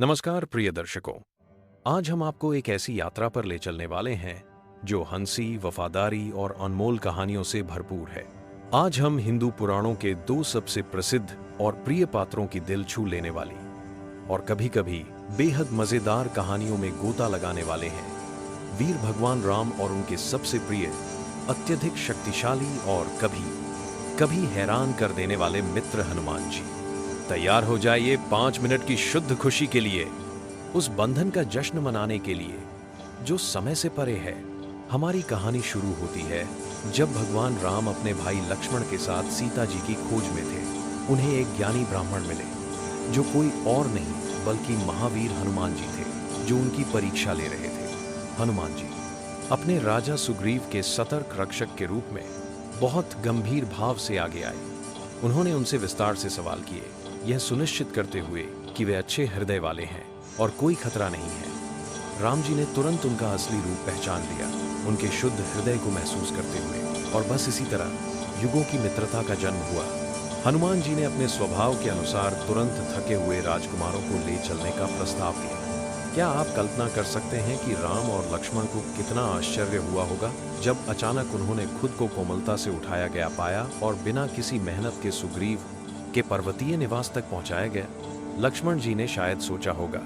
नमस्कार प्रिय दर्शकों। आज हम आपको एक ऐसी यात्रा पर ले चलने वाले हैं जो हंसी, वफादारी और अनमोल कहानियों से भरपूर है। आज हम हिंदू पुराणों के दो सबसे प्रसिद्ध और प्रिय पात्रों की दिल छू लेने वाली और कभी-कभी बेहद मजेदार कहानियों में गोता लगाने वाले हैं वीर भगवान राम और उनके सबसे प्रिय, अत्यधिक शक्तिशाली और कभी हैरान कर देने वाले मित्र हनुमान जी। तैयार हो जाइए 5 मिनट की शुद्ध खुशी के लिए, उस बंधन का जश्न मनाने के लिए जो समय से परे है। हमारी कहानी शुरू होती है जब भगवान राम अपने भाई लक्ष्मण के साथ सीता जी की खोज में थे। उन्हें एक ज्ञानी ब्राह्मण मिले जो कोई और नहीं बल्कि महावीर हनुमान जी थे, जो उनकी परीक्षा ले रहे थे। हनुमान जी अपने राजा सुग्रीव के सतर्क रक्षक के रूप में बहुत गंभीर भाव से आगे आए। उन्होंने उनसे विस्तार से सवाल किए, यह सुनिश्चित करते हुए कि वे अच्छे हृदय वाले हैं और कोई खतरा नहीं है। राम जी ने तुरंत उनका असली रूप पहचान लिया, उनके शुद्ध हृदय को महसूस करते हुए, और बस इसी तरह युगों की मित्रता का जन्म हुआ। हनुमान जी ने अपने स्वभाव के अनुसार तुरंत थके हुए राजकुमारों को ले चलने का प्रस्ताव दिया। क्या आप कल्पना कर सकते हैं कि राम और लक्ष्मण को कितना आश्चर्य हुआ होगा जब अचानक उन्होंने खुद को कोमलता से उठाया गया पाया और बिना किसी मेहनत के सुग्रीव के पर्वतीय निवास तक पहुंचाया गया। लक्ष्मण जी ने शायद सोचा होगा,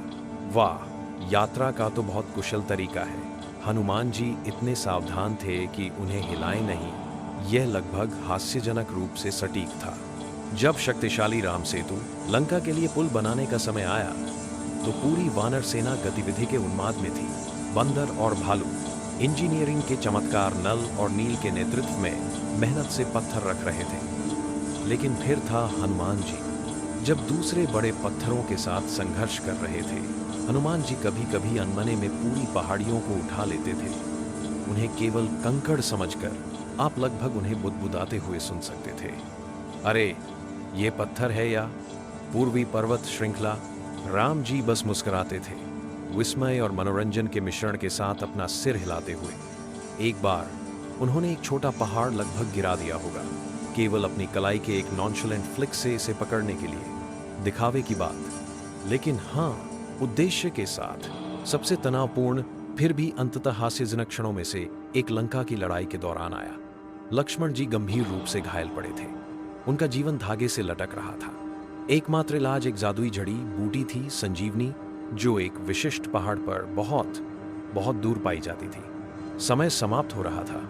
वाह, यात्रा का तो बहुत कुशल तरीका है। हनुमान जी इतने सावधान थे कि उन्हें हिलाए नहीं। यह लगभग हास्यजनक रूप से सटीक था। जब शक्तिशाली राम सेतु लंका के लिए पुल बनाने का समय आया तो पूरी वानर सेना गतिविधि के उन्माद में थी। बंदर और भालू इंजीनियरिंग के चमत्कार नल और नील के नेतृत्व में मेहनत से पत्थर रख रहे थे। लेकिन फिर था हनुमान जी, जब दूसरे बड़े पत्थरों के साथ संघर्ष कर रहे थे। हनुमान जी कभी कभी अनमने में पूरी पहाड़ियों को उठा लेते थे। उन्हें केवल कंकड़ समझकर आप लगभग उन्हें बुदबुदाते हुए सुन सकते थे, अरे ये पत्थर है या पूर्वी पर्वत श्रृंखला। राम जी बस मुस्कुराते थे, विस्मय और मनोरंजन के मिश्रण के साथ अपना सिर हिलाते हुए। एक बार उन्होंने एक छोटा पहाड़ लगभग गिरा दिया होगा, केवल अपनी कलाई के एक नॉनशलेंट फ्लिक से इसे पकड़ने के लिए। दिखावे की बात, लेकिन हाँ, उद्देश्य के साथ। सबसे तनावपूर्ण फिर भी अंततः हास्यजनक क्षणों में से एक लंका की लड़ाई के दौरान आया। लक्ष्मण जी गंभीर रूप से घायल पड़े थे। उनका जीवन धागे से लटक रहा था। एकमात्र इलाज एक जादुई जड़ी बूटी थी, संजीवनी, जो एक विशिष्ट पहाड़ पर बहुत दूर पाई जाती थी। समय समाप्त हो रहा था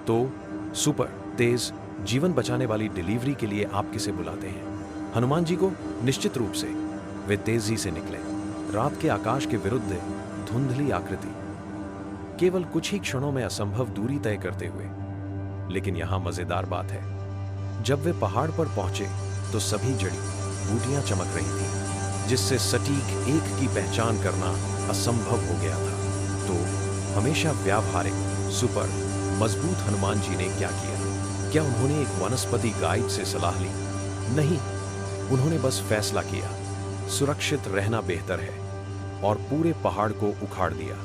तो सुपर तेज जीवन बचाने वाली डिलीवरी के लिए आप किसे बुलाते हैं? हनुमान जी को। निश्चित रूप से वे तेजी से निकले, रात के आकाश के विरुद्ध धुंधली आकृति, केवल कुछ ही क्षणों में असंभव दूरी तय करते हुए। लेकिन यहां मजेदार बात है, जब वे पहाड़ पर पहुंचे तो सभी जड़ी बूटियां चमक रही थी, जिससे सटीक एक की पहचान करना असंभव हो गया था। तो हमेशा व्यावहारिक, सुपर मजबूत हनुमान जी ने क्या किया? क्या उन्होंने एक वनस्पति गाइड से सलाह ली? नहीं, उन्होंने बस फैसला किया, सुरक्षित रहना बेहतर है, और पूरे पहाड़ को उखाड़ दिया।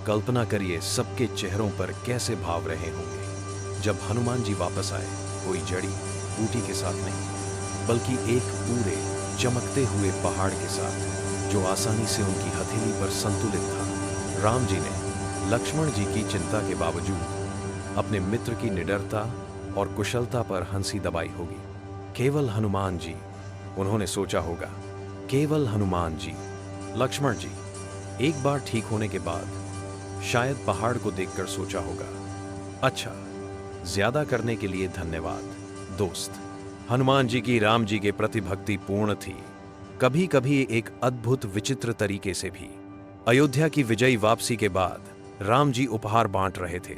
कल्पना करिए सबके चेहरों पर कैसे भाव रहे होंगे जब हनुमान जी वापस आए, कोई जड़ी बूटी के साथ नहीं, बल्कि एक पूरे चमकते हुए पहाड़ के साथ, जो आसानी से उनकी हथेली पर संतुलित था। राम जी ने लक्ष्मण जी की चिंता के बावजूद अपने मित्र की निडरता और कुशलता पर हंसी दबाई होगी। केवल हनुमान जी, उन्होंने सोचा होगा, केवल हनुमान जी। लक्ष्मण जी एक बार ठीक होने के बाद शायद पहाड़ को देखकर सोचा होगा, अच्छा, ज्यादा करने के लिए धन्यवाद दोस्त। हनुमान जी की राम जी के प्रति भक्ति पूर्ण थी, कभी कभी एक अद्भुत विचित्र तरीके से भी। अयोध्या की विजयी वापसी के बाद राम जी उपहार बांट रहे थे।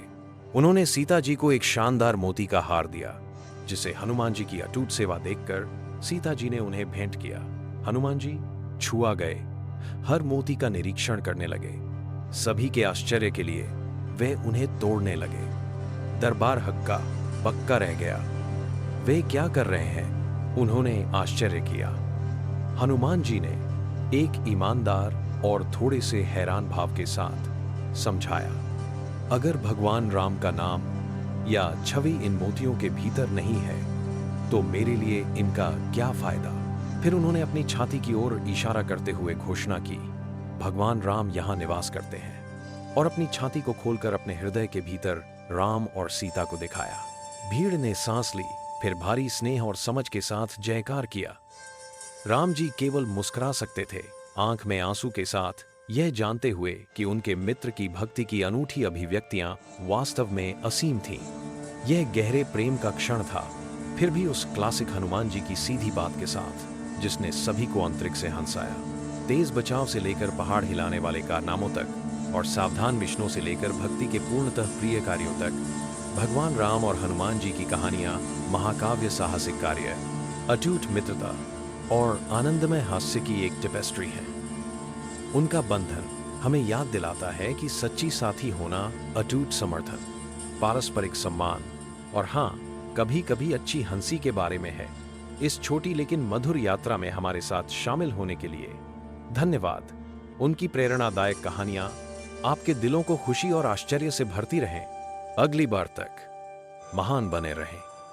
उन्होंने सीता जी को एक शानदार मोती का हार दिया, जिसे हनुमान जी की अटूट सेवा देखकर सीता जी ने उन्हें भेंट किया। हनुमान जी छुआ गए, हर मोती का निरीक्षण करने लगे। सभी के आश्चर्य के लिए वे उन्हें तोड़ने लगे। दरबार हक्का बक्का रह गया। वे क्या कर रहे हैं? उन्होंने आश्चर्य किया। हनुमान जी ने एक ईमानदार और थोड़े से हैरान भाव के साथ समझाया, अगर भगवान राम का नाम या छवि इन मोतियों के भीतर नहीं है तो मेरे लिए इनका क्या फायदा? फिर उन्होंने अपनी छाती की ओर इशारा करते हुए घोषणा की, भगवान राम यहाँ निवास करते हैं और अपनी छाती को खोलकर अपने हृदय के भीतर राम और सीता को दिखाया। भीड़ ने सांस ली, फिर भारी स्नेह और समझ के साथ जयकार किया। राम जी केवल मुस्कुरा सकते थे, आंख में आंसू के साथ, यह जानते हुए कि उनके मित्र की भक्ति की अनूठी अभिव्यक्तियां वास्तव में असीम थीं। यह गहरे प्रेम का क्षण था, फिर भी उस क्लासिक हनुमान जी की सीधी बात के साथ, जिसने सभी को अंतरिक्ष से हंसाया। तेज बचाव से लेकर पहाड़ हिलाने वाले कारनामों तक और सावधान मिशनों से लेकर भक्ति के पूर्णतः प्रिय कार्यों तक, भगवान राम और हनुमान जी की कहानियां महाकाव्य साहसिक कार्य, अटूट मित्रता और आनंदमय हास्य की एक टेपेस्ट्री है। उनका बंधन हमें याद दिलाता है कि सच्ची साथी होना अटूट समर्थन, पारस्परिक सम्मान और हाँ, कभी कभी अच्छी हंसी के बारे में है। इस छोटी लेकिन मधुर यात्रा में हमारे साथ शामिल होने के लिए धन्यवाद। उनकी प्रेरणादायक कहानियां आपके दिलों को खुशी और आश्चर्य से भरती रहें। अगली बार तक महान बने रहें।